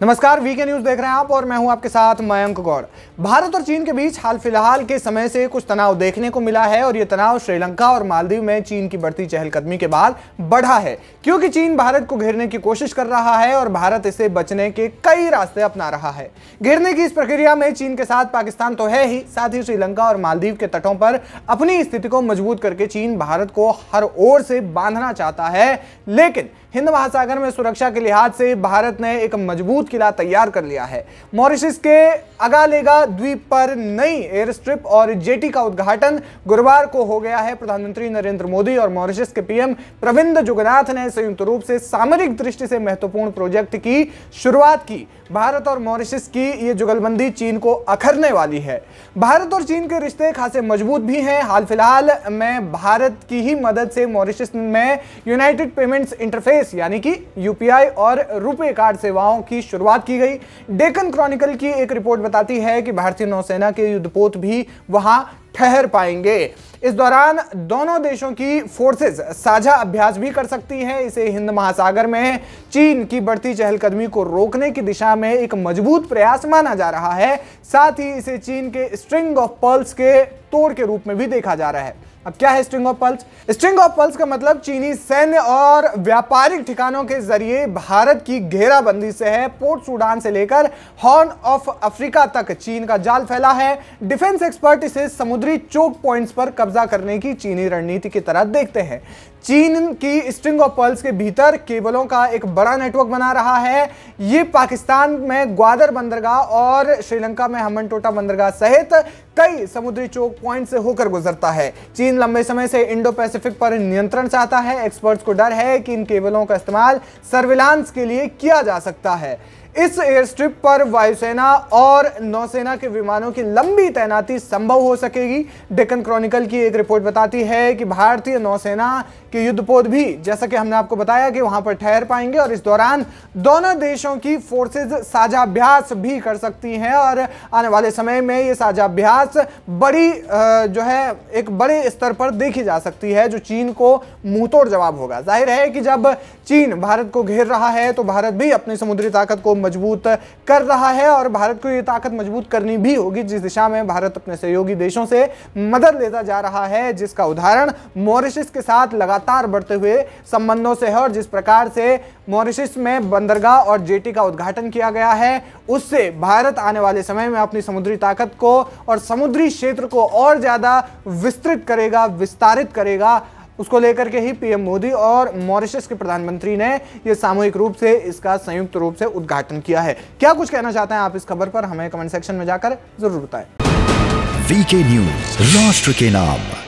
नमस्कार, VK news देख रहे हैं आप और मैं हूं आपके साथ मयंक गौड़। भारत और चीन के बीच हाल फिलहाल के समय से कुछ तनाव देखने को मिला है और यह तनाव श्रीलंका और मालदीव में चीन की बढ़ती चहलकदमी के बाद बढ़ा है, क्योंकि चीन भारत को घेरने की कोशिश कर रहा है और भारत इससे बचने के कई रास्ते अपना रहा है। घेरने की इस प्रक्रिया में चीन के साथ पाकिस्तान तो है ही, साथ ही श्रीलंका और मालदीव के तटों पर अपनी स्थिति को मजबूत करके चीन भारत को हर ओर से बांधना चाहता है। लेकिन हिंद महासागर में सुरक्षा के लिहाज से भारत ने एक मजबूत किला तैयार कर लिया है। मॉरिशस के अगालेगा द्वीप पर नई एयर स्ट्रिप और जेटी का उद्घाटन गुरुवार को हो गया है। प्रधानमंत्री नरेंद्र मोदी और मॉरिशस के पीएम प्रविंद जुगनाथ ने संयुक्त रूप से सामरिक दृष्टि से महत्वपूर्ण प्रोजेक्ट की शुरुआत की। भारत और मॉरिशस की ये जुगलबंदी चीन को अखरने वाली है। भारत और चीन के रिश्ते खासे मजबूत भी हैं। हाल फिलहाल में भारत की ही मदद से मॉरिशस में यूनाइटेड पेमेंट्स इंटरफेस यानी कि यूपीआई और रुपे कार्ड सेवाओं की शुरुआत की गई। डेक्कन क्रॉनिकल की एक रिपोर्ट बताती है कि भारतीय नौसेना के युद्धपोत भी वहां ठहर पाएंगे। इस दौरान दोनों देशों की फोर्सेस साझा अभ्यास भी कर सकती हैं। इसे हिंद महासागर में चीन की बढ़ती चहलकदमी को रोकने की दिशा में एक मजबूत प्रयास माना जा रहा है। साथ ही इसे चीन के स्ट्रिंग ऑफ पर्ल्स के तोड़ के रूप में भी देखा जा रहा है। अब क्या है string of pearls? String of pearls का मतलब चीनी सैन्य और व्यापारिक ठिकानों के जरिए भारत की घेराबंदी से है। पोर्ट सूडान से लेकर हॉर्न ऑफ अफ्रीका तक चीन का जाल फैला है। डिफेंस एक्सपर्ट इसे समुद्री चोक पॉइंट्स पर कब्जा करने की चीनी रणनीति की तरह देखते हैं। चीन की स्ट्रिंग ऑफ पर्ल्स के भीतर केबलों का एक बड़ा नेटवर्क बना रहा है। ये पाकिस्तान में ग्वादर बंदरगाह और श्रीलंका में हम्बनटोटा बंदरगाह सहित कई समुद्री चोक पॉइंट से होकर गुजरता है। चीन लंबे समय से इंडो पैसिफिक पर नियंत्रण चाहता है। एक्सपर्ट्स को डर है कि इन केबलों का इस्तेमाल सर्विलांस के लिए किया जा सकता है। इस एयर स्ट्रिप पर वायुसेना और नौसेना के विमानों की लंबी तैनाती संभव हो सकेगी। डेक्कन क्रॉनिकल की एक रिपोर्ट बताती है कि भारतीय नौसेना के युद्धपोत भी, जैसा कि हमने आपको बताया, कि वहां पर ठहर पाएंगे और इस दौरान दोनों देशों की फोर्सेज साझा अभ्यास भी कर सकती हैं और आने वाले समय में ये साझा अभ्यास एक बड़े स्तर पर देखी जा सकती है, जो चीन को मुंहतोड़ जवाब होगा। जाहिर है कि जब चीन भारत को घेर रहा है तो भारत भी अपनी समुद्री ताकत को मजबूत कर रहा है और भारत को यह ताकत मजबूत करनी भी होगी, जिस दिशा में भारत अपने सहयोगी देशों से मदद लेता जा रहा है, जिसका उदाहरण मॉरिशस के साथ लगातार बढ़ते हुए संबंधों से है। और जिस प्रकार से मॉरिशस में बंदरगाह और जेटी का उद्घाटन किया गया है, उससे भारत आने वाले समय में अपनी समुद्री ताकत को और समुद्री क्षेत्र को और ज्यादा विस्तृत करेगा, विस्तारित करेगा। उसको लेकर के ही पीएम मोदी और मॉरिशस के प्रधानमंत्री ने यह सामूहिक रूप से इसका संयुक्त रूप से उद्घाटन किया है। क्या कुछ कहना चाहते हैं आप इस खबर पर? हमें कमेंट सेक्शन में जाकर जरूर बताएं। वीके न्यूज, राष्ट्र के नाम।